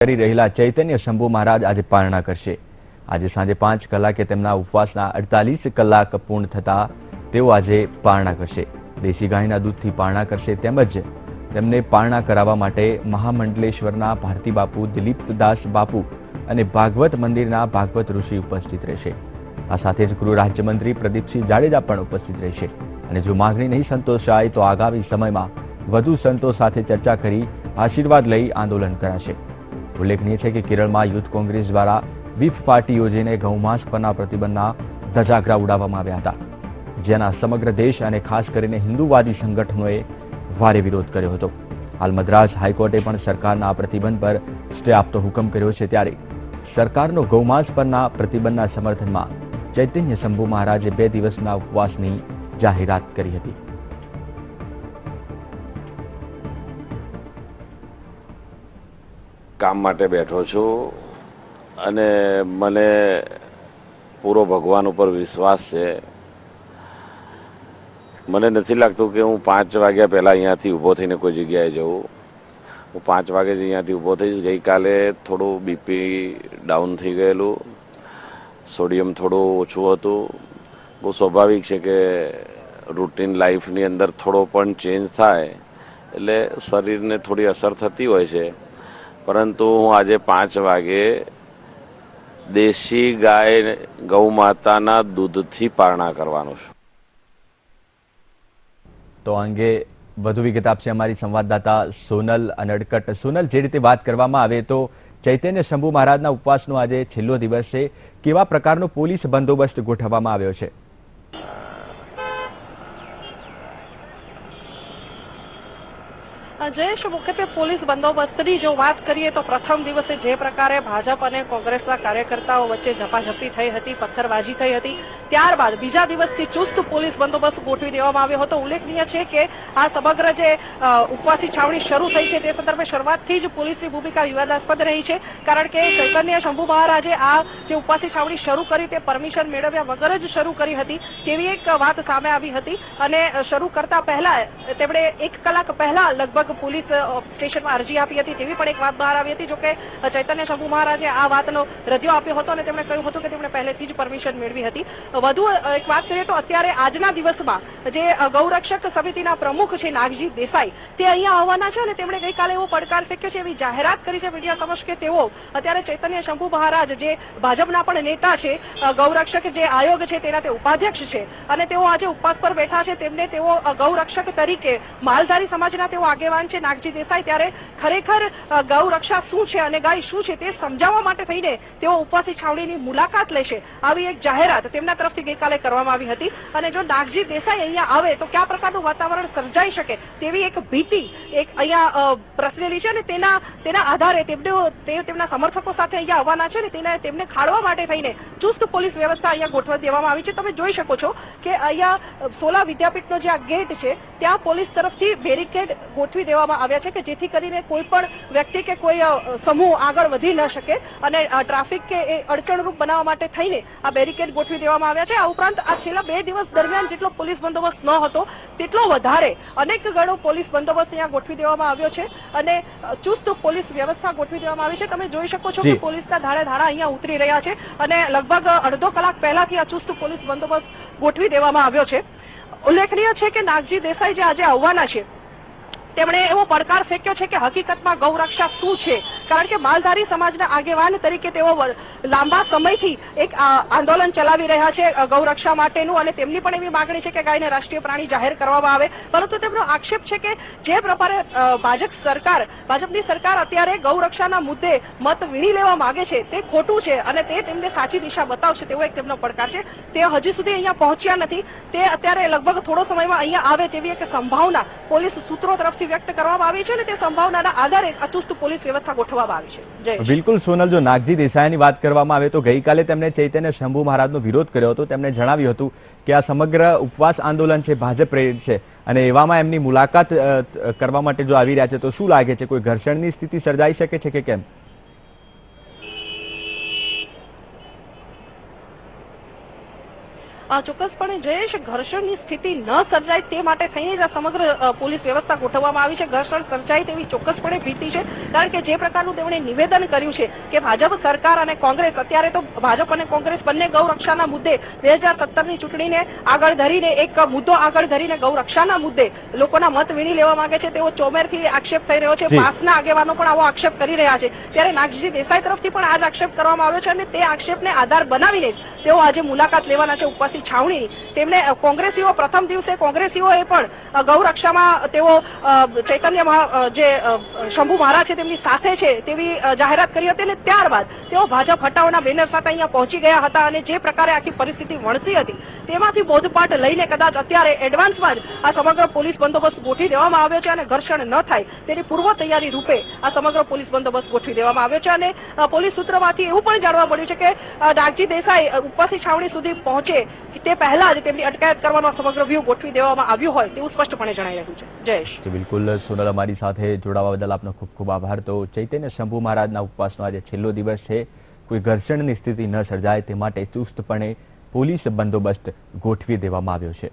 કરી રહેલા ચૈતન્ય શંભુ મહારાજ આજે પારણા કરશે। આજે સાંજે 5 કલાકે તેમના ઉપવાસના 48 કલાક પૂર્ણ થતા તેઓ આજે પારણા કરશે। દેશી ગાયના દૂધથી પારણા કરશે તેમજ તેમને પારણા કરાવવા માટે મહામંડલેશ્વરના ભારતી બાપુ, દિલીપદાસ બાપુ અને ભાગવત મંદિરના ભાગવત ઋષિ ઉપસ્થિત રહેશે। આ સાથે જ ગૃહ રાજ્યમંત્રી પ્રદીપસિંહ જાડેજા પણ ઉપસ્થિત રહેશે અને જો માગણી નહીં સંતોષાય તો આગામી સમયમાં વધુ સંતો સાથે ચર્ચા કરી આશીર્વાદ લઈ આંદોલન કરાશે। ઉલ્લેખનીય છે કે કેરળમાં યુથ કોંગ્રેસ દ્વારા વીપ પાર્ટી યોજીને ગૌમાંસ પરના પ્રતિબંધના ધજાગરા ઉડાવવામાં આવ્યા હતા, જેના સમગ્ર દેશ અને ખાસ કરીને હિન્દુવાદી સંગઠનોએ ભારે વિરોધ કર્યો હતો। હાલ મદ્રાસ હાઈકોર્ટે પણ સરકારના આ પ્રતિબંધ પર સ્ટે આપતો હુકમ કર્યો છે, ત્યારે સરકારનો ગૌમાંસ પરના પ્રતિબંધના સમર્થનમાં ચૈતન્ય શંભુ મહારાજે 2 દિવસના ઉપવાસની જાહેરાત કરી હતી। કામ માટે બેઠો છું અને મને પૂરો ભગવાન ઉપર વિશ્વાસ છે। મને નથી લાગતું કે હું 5 વાગ્યા પહેલાં અહીંયાથી ઊભો થઈને કોઈ જગ્યાએ જઉં। હું 5 વાગે જ અહીંયાથી ઊભો થઈશ। ગઈકાલે થોડું બીપી ડાઉન થઈ ગયેલું, સોડિયમ થોડું ઓછું હતું। બહુ સ્વાભાવિક છે કે રૂટીન લાઈફની અંદર થોડો પણ ચેન્જ થાય એટલે શરીરને થોડી અસર થતી હોય છે, પરંતુ હું આજે 5 વાગે દેશી ગાય ગૌ માતાના દૂધથી પારણા કરવાનો છું। તો અંગે વધુ વિગત આપશે અમારી સંવાદદાતા સોનલ અનડકટ। સોનલ, જે રીતે વાત કરવામાં આવે તો ચૈતન્ય શંભુ મહારાજના ઉપવાસનો આજે છેલ્લો દિવસ છે, કેવા પ્રકારનો પોલીસ બંદોબસ્ત ગોઠવવામાં આવ્યો છે? જયેશ, મુખ્યત્વે પોલીસ બંદોબસ્તની જો વાત કરીએ તો પ્રથમ દિવસે જે પ્રકારે ભાજપ અને કોંગ્રેસના કાર્યકર્તાઓ વચ્ચે ઝપાઝપી થઈ હતી, પથ્થરબાજી થઈ હતી, ત્યારબાદ બીજા દિવસથી ચુસ્ત પોલીસ બંદોબસ્ત ગોઠવી દેવામાં આવ્યો હતો। ઉલ્લેખનીય છે કે આ સમગ્ર જે ઉપવાસી છાવણી શરૂ થઈ છે તે સંદર્ભે શરૂઆતથી જ પોલીસની ભૂમિકા વિવાદાસ્પદ રહી છે, કારણ કે ચૈતન્ય શંભુ મહારાજે આ જે ઉપવાસી છાવણી શરૂ કરી તે પરમિશન મેળવ્યા વગર જ શરૂ કરી હતી તેવી એક વાત સામે આવી હતી અને શરૂ કરતા પહેલા તેમણે 1 કલાક પહેલા લગભગ પોલીસ સ્ટેશનમાં અરજી આપી હતી તેવી પણ એક વાત બહાર આવી હતી। જોકે ચૈતન્ય શંભુ મહારાજે આ વાતનો રદિયો આપ્યો હતો અને તેમણે કહ્યું હતું કે તેમણે પહેલેથી જ પરમિશન મેળવી હતી। વધુ એક વાત કરીએ તો અત્યારે આજના દિવસમાં જે ગૌરક્ષક સમિતિના પ્રમુખ છે નાગજી દેસાઈ, તે અહીંયા આવવાના છે અને તેમણે ગઈકાલે એવો પડકાર ફેંક્યો છે, એવી જાહેરાત કરી છે મીડિયા સમક્ષ કે તેઓ અત્યારે ચૈતન્ય શંભુ મહારાજ જે ભાજપના પણ નેતા છે, ગૌરક્ષક જે આયોગ છે તેના તે ઉપાધ્યક્ષ છે અને તેઓ આજે ઉપવાસ પર બેઠા છે, તેમને તેઓ ગૌરક્ષક તરીકે માલધારી સમાજના તેઓ આગેવાન છે નાગજી દેસાઈ, ત્યારે ખરેખર ગૌ રક્ષા શું છે અને ગાય શું છે તે સમજાવવા માટે થઈને તેઓ ઉપવાસી છાવણીની મુલાકાત લેશે, આવી એક જાહેરાત તેમના તરફથી ગઈકાલે કરવામાં આવી હતી। અને જો નાગજી દેસાઈ અહીંયા આવે તો કયા પ્રકારનું વાતાવરણ સર્જાઈ શકે તેવી એક ભીતિ એક અહીંયા પ્રસરેલી છે અને તેના આધારે તેમના સમર્થકો સાથે અહીંયા આવવાના છે ને તેમને ખાળવા માટે થઈને ચુસ્ત પોલીસ વ્યવસ્થા અહીંયા ગોઠવી દેવામાં આવી છે। તમે જોઈ શકો છો કે અહીંયા સોલા વિદ્યાપીઠનો જે આ ગેટ છે ત્યાં પોલીસ તરફથી બેરિકેડ ગોઠવી દેવામાં આવ્યા છે કે જેથી કરીને કોઈ પણ વ્યક્તિ કે કોઈ સમૂહ આગળ વધી ન શકે અને ટ્રાફિક કે એ અડચણરૂપ બનાવવા માટે થઈને આ બેરિકેડ ગોઠવી દેવામાં આવ્યા છે। આ ઉપરાંત આ છેલ્લા 2 દિવસ દરમિયાન જેટલો પોલીસ બંદોબસ્ત ન હતો તેટલો વધારે અનેક ગણો પોલીસ બંદોબસ્ત અહીંયા ગોઠવી દેવામાં આવ્યો છે અને ચુસ્ત પોલીસ વ્યવસ્થા ગોઠવી દેવામાં આવી છે। તમે જોઈ શકો છો કે પોલીસના ધાડે ધાડા અહીંયા ઉતરી રહ્યા છે અને લગભગ અડધો કલાક પહેલાથી આ ચુસ્ત પોલીસ બંદોબસ્ત ગોઠવી દેવામાં આવ્યો છે। ઉલ્લેખનીય છે કે નાગજી દેસાઈ જે આજે આવવાના છે તેમણે એવો પડકાર ફેંક્યો છે કે હકીકતમાં ગૌરક્ષા શું છે, કારણ કે માલધારી સમાજના આગેવાન તરીકે તેઓ લાંબા સમયથી એક આંદોલન ચલાવી રહ્યા છે ગૌરક્ષા માટેનું અને તેમની પણ એવી માંગણી છે કે ગાયને રાષ્ટ્રીય પ્રાણી જાહેર કરવામાં આવે, પરંતુ તેમનો આક્ષેપ છે કે જે પ્રકારે ભાજપની સરકાર અત્યારે ગૌરક્ષાના મુદ્દે મત વીણી લેવા માંગે છે તે ખોટું છે અને તે તેમને સાચી દિશા બતાવશે તેવો એક તેમનો પડકાર છે। તે હજી સુધી અહીંયા પહોંચ્યા નથી, તે અત્યારે લગભગ થોડો સમયમાં અહીંયા આવે તેવી એક સંભાવના પોલીસ સૂત્રો તરફથી વ્યક્ત કરવામાં આવી છે અને તે સંભાવનાના આધારે ચુસ્ત પોલીસ વ્યવસ્થા ગોઠવવામાં આવી છે। બિલકુલ સોનલ, જો નાગજી દેસાઈની વાત કરવામાં આવે તો ગઈકાલે તેમણે ચૈતન્ય શંભુ મહારાજનો વિરોધ કર્યો હતો। તેમણે જણાવ્યું હતું કે આ સમગ્ર ઉપવાસ આંદોલન છે ભાજપ પ્રેરિત છે અને એવામાં એમની મુલાકાત કરવા માટે જો આવી રહ્યા છે તો શું લાગે છે, કોઈ ઘર્ષણની સ્થિતિ સર્જાઈ શકે છે કે કેમ? ચોક્કસપણે જયેશ, ઘર્ષણની સ્થિતિ ન સર્જાય તે માટે થઈને જ આ સમગ્ર પોલીસ વ્યવસ્થા ગોઠવવામાં આવી છે. ઘર્ષણ સર્જાય તેવી ચોક્કસપણે ભીતિ છે, કારણ કે જે પ્રકારનું તેમણે નિવેદન કર્યું છે કે ભાજપ સરકાર અને કોંગ્રેસ, અત્યારે તો ભાજપ અને કોંગ્રેસ બંને ગૌરક્ષાના મુદ્દે 2017ની ચૂંટણીને આગળ ધરીને એક મુદ્દો આગળ ધરીને ગૌરક્ષાના મુદ્દે લોકોના મત વીણી લેવા માંગે છે તેવો ચોમેરથી આક્ષેપ થઈ રહ્યો છે. પાસના આગેવાનો પણ આવો આક્ષેપ કરી રહ્યા છે. ત્યારે નાગજી દેસાઈ તરફથી પણ આ જ આક્ષેપ કરવામાં આવ્યો છે અને તે આક્ષેપને આધાર બનાવીને તેઓ આજે મુલાકાત લેવાના છે ઉપવાસી છાવણી. તેમને કોંગ્રેસીઓ પ્રથમ દિવસે કોંગ્રેસીઓએ પણ ગૌરક્ષામાં તેઓ ચૈતન્ય જે શંભુ મહારાજ છે તેમની સાથે છે તેવી જાહેરાત કરી હતી અને ત્યારબાદ તેઓ ભાજપ હટાવોના બેનર સાથે અહીંયા પહોંચી ગયા હતા અને જે પ્રકારે આખી પરિસ્થિતિ વણસી હતી તેમાંથી બોધપાઠ લઈને કદાચ અત્યારે એડવાન્સમાં જ આ સમગ્ર પોલીસ બંદોબસ્ત ગોઠવી દેવામાં આવ્યો છે અને ઘર્ષણ ન થાય તેની પૂર્વ તૈયારી રૂપે આ સમગ્ર પોલીસ બંદોબસ્ત ગોઠવી દેવામાં આવ્યો છે. અને પોલીસ સૂત્રમાંથી એવું પણ જાણવા મળ્યું છે કે નાગજી દેસાઈ ઉપવાસી છાવણી સુધી પહોંચે તે પહેલા જ તેમની અટકાયત કરવાનો સમગ્ર વ્યૂહ ગોઠવી દેવામાં આવ્યું હોય તેવું સ્પષ્ટપણે જણાઈ રહ્યું છે. જયેશ. બિલકુલ સોનલ, અમારી સાથે જોડાવા બદલ આપનો ખૂબ ખૂબ આભાર. તો ચૈતન્ય શંભુ મહારાજના ઉપવાસનો આજે છેલ્લો દિવસ છે. કોઈ ઘર્ષણની સ્થિતિ ન સર્જાય તે માટે ચુસ્તપણે પોલીસ બંદોબસ્ત ગોઠવી દેવામાં આવ્યો છે.